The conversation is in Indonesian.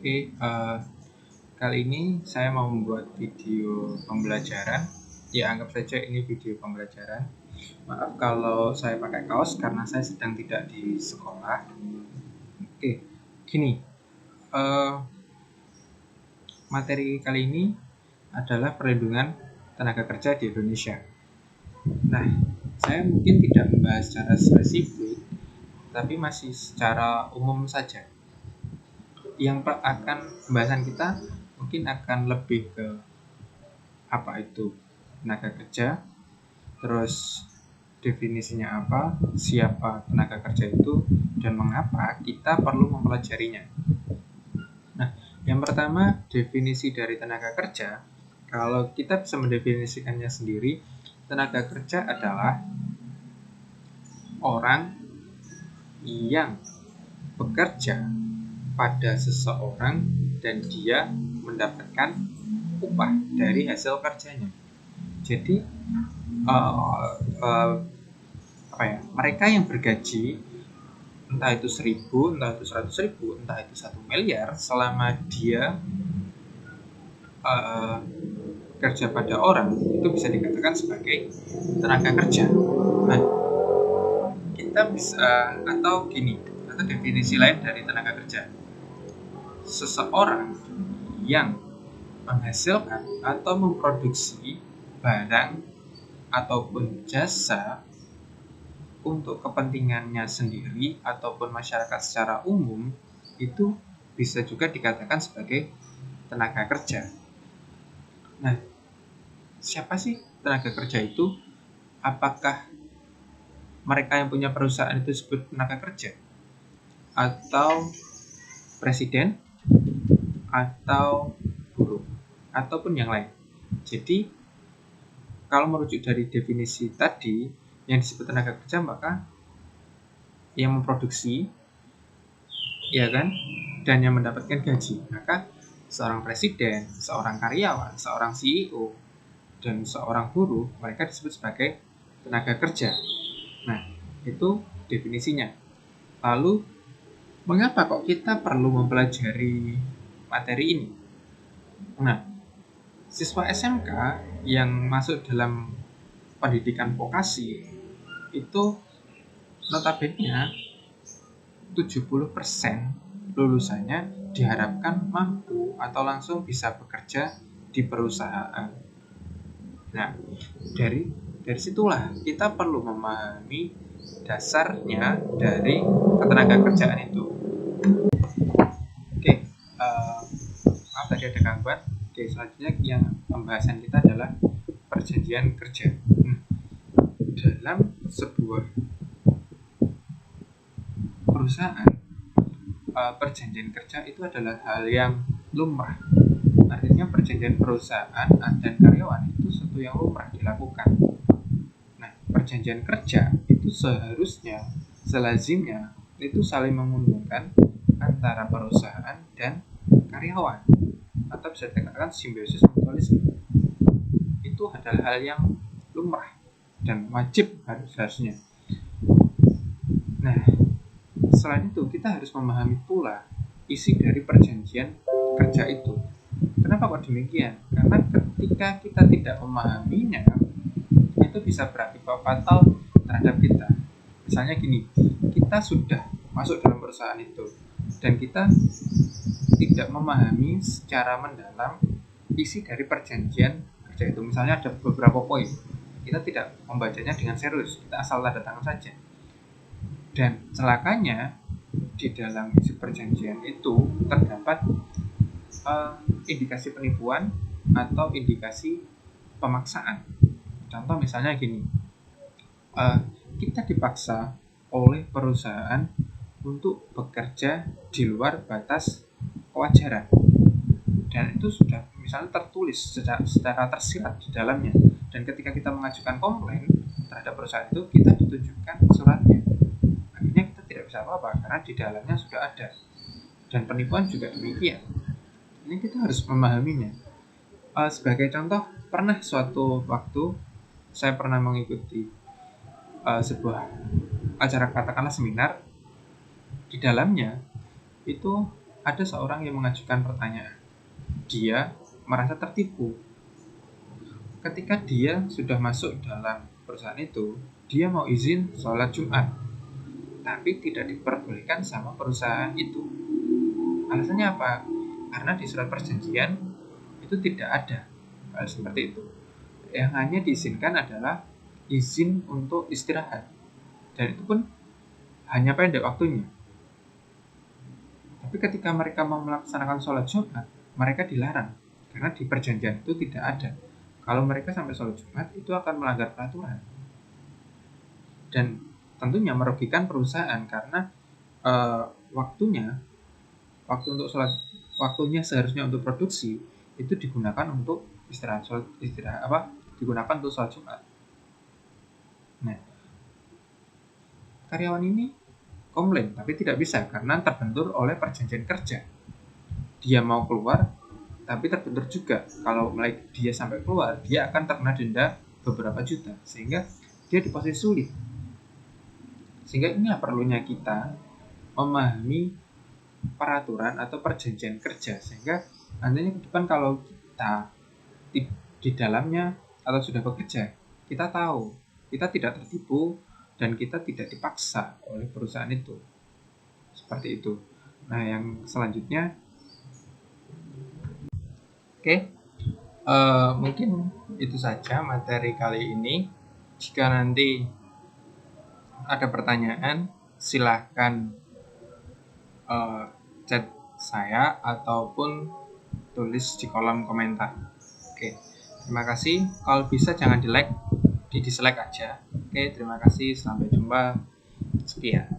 Oke, kali ini saya mau membuat video pembelajaran. Ya, anggap saja ini video pembelajaran. Maaf kalau saya pakai kaos karena saya sedang tidak di sekolah. Oke, gini. Materi kali ini adalah perlindungan tenaga kerja di Indonesia. Nah, saya mungkin tidak membahas secara spesifik, tapi masih secara umum saja. Yang akan pembahasan kita mungkin akan lebih ke apa itu tenaga kerja, terus definisinya apa, siapa tenaga kerja itu, dan mengapa kita perlu mempelajarinya. Nah, yang pertama, definisi dari tenaga kerja. Kalau kita bisa mendefinisikannya sendiri, tenaga kerja adalah orang yang bekerja pada seseorang dan dia mendapatkan upah dari hasil kerjanya. Jadi mereka yang bergaji entah itu 1.000, entah itu 100.000, entah itu 1 miliar selama dia kerja pada orang, itu bisa dikatakan sebagai tenaga kerja. Nah, kita bisa atau definisi lain dari tenaga kerja, seseorang yang menghasilkan atau memproduksi barang ataupun jasa untuk kepentingannya sendiri ataupun masyarakat secara umum, itu bisa juga dikatakan sebagai tenaga kerja. Nah, siapa sih tenaga kerja itu? Apakah mereka yang punya perusahaan itu disebut tenaga kerja? Atau presiden? Atau buruh? Ataupun yang lain? Jadi, kalau merujuk dari definisi tadi, yang disebut tenaga kerja, maka yang memproduksi, ya kan, dan yang mendapatkan gaji. Maka seorang presiden, seorang karyawan, seorang CEO, dan seorang buruh, mereka disebut sebagai tenaga kerja. Nah, itu definisinya. Lalu, mengapa kok kita perlu mempelajari materi ini? Nah, siswa SMK yang masuk dalam pendidikan vokasi itu notabene 70% lulusannya diharapkan mampu atau langsung bisa bekerja di perusahaan. Nah, dari situlah kita perlu memahami dasarnya dari ketenaga kerjaan itu. Oke, maaf tadi ada gangguan. Oke, selanjutnya yang pembahasan kita adalah perjanjian kerja. Dalam sebuah perusahaan, perjanjian kerja itu adalah hal yang lumrah. Artinya perjanjian perusahaan dan karyawan itu sesuatu yang lumrah dilakukan. Nah, perjanjian kerja itu seharusnya, selazimnya itu saling menguntungkan antara perusahaan dan karyawan, atau bisa dikatakan simbiosis mutualisme. Itu adalah hal yang lumrah dan wajib harusnya. Nah, selain itu kita harus memahami pula isi dari perjanjian kerja itu. Kenapa kok demikian? Karena ketika kita tidak memahaminya, itu bisa berakibat fatal terhadap kita. Misalnya gini, kita sudah masuk dalam perusahaan itu dan kita tidak memahami secara mendalam isi dari perjanjian kerja itu. Misalnya ada beberapa poin, kita tidak membacanya dengan serius, kita asal tanda tangan saja. Dan celakanya di dalam isi perjanjian itu terdapat indikasi penipuan atau indikasi pemaksaan. Contoh misalnya gini, kita dipaksa oleh perusahaan untuk bekerja di luar batas kewajaran, dan itu sudah misalnya tertulis secara tersirat di dalamnya, dan ketika kita mengajukan komplain terhadap perusahaan itu, kita ditunjukkan suratnya. Akhirnya kita tidak bisa apa-apa karena di dalamnya sudah ada. Dan penipuan juga demikian. Ini kita harus memahaminya. Sebagai contoh, pernah suatu waktu saya pernah mengikuti sebuah acara, katakanlah seminar. Di dalamnya itu ada seorang yang mengajukan pertanyaan. Dia merasa tertipu. Ketika dia sudah masuk dalam perusahaan itu, dia mau izin sholat Jumat, tapi tidak diperbolehkan sama perusahaan itu. Alasannya apa? Karena di surat perjanjian itu tidak ada hal seperti itu. Yang hanya diizinkan adalah izin untuk istirahat, dan itu pun hanya pendek waktunya. Tapi ketika mereka mau melaksanakan sholat Jumat, mereka dilarang, karena di perjanjian itu tidak ada. Kalau mereka sampai sholat Jumat, itu akan melanggar peraturan. Dan tentunya merugikan perusahaan, karena waktunya seharusnya untuk produksi, itu digunakan untuk digunakan untuk sholat Jumat. Nah, karyawan ini komplain, tapi tidak bisa karena terbentur oleh perjanjian kerja. Dia mau keluar, tapi terbentur juga. Kalau mulai dia sampai keluar, dia akan terkena denda beberapa juta, sehingga dia di posisi sulit. Sehingga inilah perlunya kita memahami peraturan atau perjanjian kerja, sehingga nantinya ke depan kalau kita di dalamnya atau sudah bekerja, kita tahu, kita tidak tertipu, dan kita tidak dipaksa oleh perusahaan itu. Seperti itu. Nah, yang selanjutnya, mungkin itu saja materi kali ini. Jika nanti ada pertanyaan, silahkan chat saya ataupun tulis di kolom komentar. Terima kasih. Kalau bisa jangan di-like, di dislike aja. Terima kasih. Sampai jumpa. Sekian.